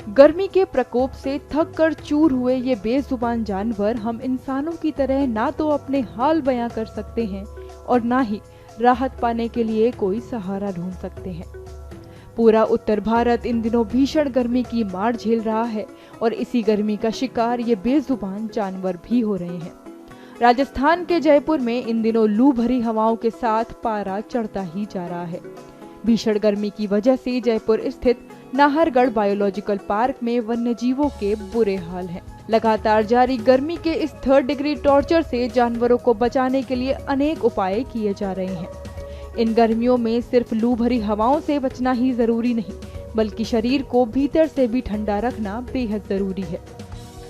गर्मी के प्रकोप से थक कर चूर हुए ये बेजुबान जानवर हम इंसानों की तरह ना तो अपने हाल बयां कर सकते हैं और ना ही राहत पाने के लिए कोई सहारा ढूंढ सकते हैं। पूरा उत्तर भारत इन दिनों भीषण गर्मी की मार झेल रहा है और इसी गर्मी का शिकार ये बेजुबान जानवर भी हो रहे हैं। राजस्थान के जयपुर में इन दिनों लू भरी हवाओं के साथ पारा चढ़ता ही जा रहा है। भीषण गर्मी की वजह से जयपुर स्थित नाहरगढ़ बायोलॉजिकल पार्क में वन्य जीवों के बुरे हाल हैं। लगातार जारी गर्मी के इस 3rd डिग्री टॉर्चर से जानवरों को बचाने के लिए अनेक उपाय किए जा रहे हैं। इन गर्मियों में सिर्फ लू भरी हवाओं से बचना ही जरूरी नहीं, बल्कि शरीर को भीतर से भी ठंडा रखना बेहद जरूरी है।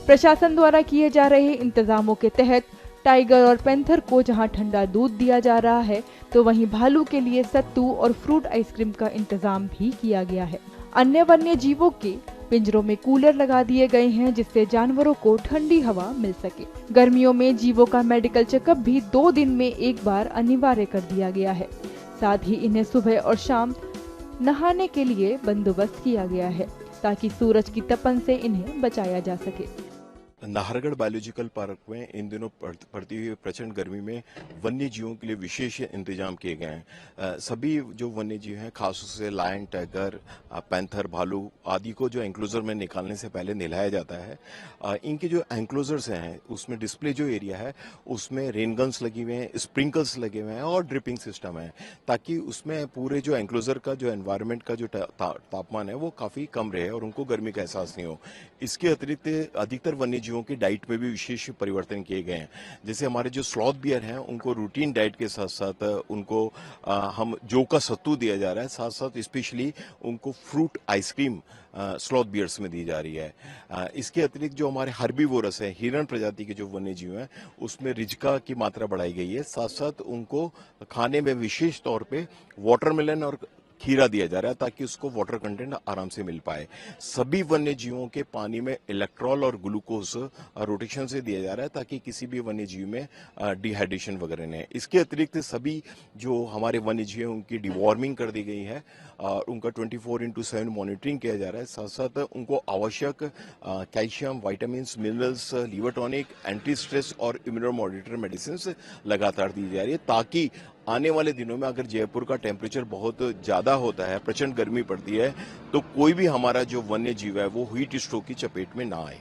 प्रशासन द्वारा किए जा रहे इंतजामों के तहत टाइगर और पैंथर को जहां ठंडा दूध दिया जा रहा है, तो वहीं भालू के लिए सत्तू और फ्रूट आइसक्रीम का इंतजाम भी किया गया है। अन्य वन्य जीवों के पिंजरों में कूलर लगा दिए गए हैं, जिससे जानवरों को ठंडी हवा मिल सके। गर्मियों में जीवों का मेडिकल चेकअप भी 2 दिन में एक बार अनिवार्य कर दिया गया है। साथ ही इन्हें सुबह और शाम नहाने के लिए बंदोबस्त किया गया है, ताकि सूरज की तपन से इन्हें बचाया जा सके। नाहरगढ़ बायोलॉजिकल पार्क में इन दिनों पड़ती हुई प्रचंड गर्मी में वन्य जीवों के लिए विशेष इंतजाम किए गए हैं। सभी जो वन्य जीव हैं, खास से लायन, टाइगर, पैंथर, भालू आदि को जो एंक्लोजर में निकालने से पहले नहलाया जाता है। इनके जो एंक्लोजर्स हैं उसमें डिस्प्ले जो एरिया है उसमें रेन गन्स लगी हुए हैं, स्प्रिंकल्स लगे हुए हैं और ड्रिपिंग सिस्टम है, ताकि उसमें पूरे जो एंक्लोजर का जो एनवायरनमेंट का जो तापमान है वो काफी कम रहे और उनको गर्मी का एहसास नहीं हो। इसके अतिरिक्त अधिकतर वन्य जीवों की डाइट में भी विशेष परिवर्तन किए गए हैं। जैसे हमारे जो स्लॉथ बियर हैं उनको रूटीन डाइट के साथ साथ उनको हम जौ का सत्तू दिया जा रहा है, साथ साथ स्पेशली उनको फ्रूट आइसक्रीम स्लॉथ बियर्स में दी जा रही है। इसके अतिरिक्त जो हमारे हर्बीवोरस है, हिरण प्रजाति के जो वन्य जीव हैं उसमें रिजका की मात्रा बढ़ाई गई है। साथ साथ उनको खाने में विशेष तौर पे वाटरमेलन और खीरा दिया जा रहा है, ताकि उसको वाटर कंटेंट आराम से मिल पाए। सभी वन्य जीवों के पानी में इलेक्ट्रॉल और ग्लूकोज रोटेशन से दिया जा रहा है, ताकि किसी भी वन्य जीव में डिहाइड्रेशन वगैरह नहीं। इसके अतिरिक्त सभी जो हमारे वन्य जीव हैं उनकी डिवॉर्मिंग कर दी गई है और उनका 24/7 मॉनिटरिंग किया जा रहा है। साथ साथ उनको आवश्यक calcium, vitamin, minerals, liver tonic, anti stress और इम्यूनोमॉड्यूलेटर मेडिसिन लगातार दी जा रही है, ताकि आने वाले दिनों में अगर जयपुर का टेम्परेचर बहुत ज्यादा होता है, प्रचंड गर्मी पड़ती है, तो कोई भी हमारा जो वन्य जीव है वो हीट स्ट्रोक की चपेट में ना आए।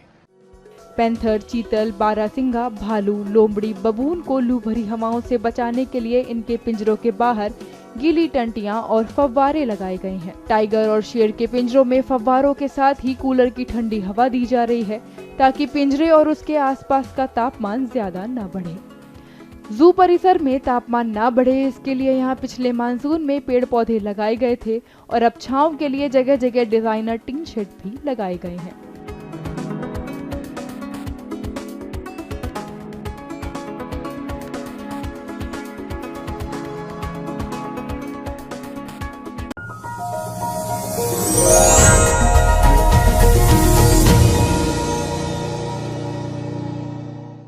पैंथर, चीतल, बारहसिंगा, भालू, लोमड़ी, बबून को लू भरी हवाओं से बचाने के लिए इनके पिंजरों के बाहर गीली टंटियां और फव्वारे लगाए गए हैं। टाइगर और शेर के पिंजरों में फव्वारों के साथ ही कूलर की ठंडी हवा दी जा रही है, ताकि पिंजरे और उसके आसपास का तापमान ज्यादा न बढ़े। जू परिसर में तापमान ना बढ़े, इसके लिए यहाँ पिछले मानसून में पेड़ पौधे लगाए गए थे और अब छांव के लिए जगह जगह डिजाइनर टीन शेड भी लगाए गए हैं।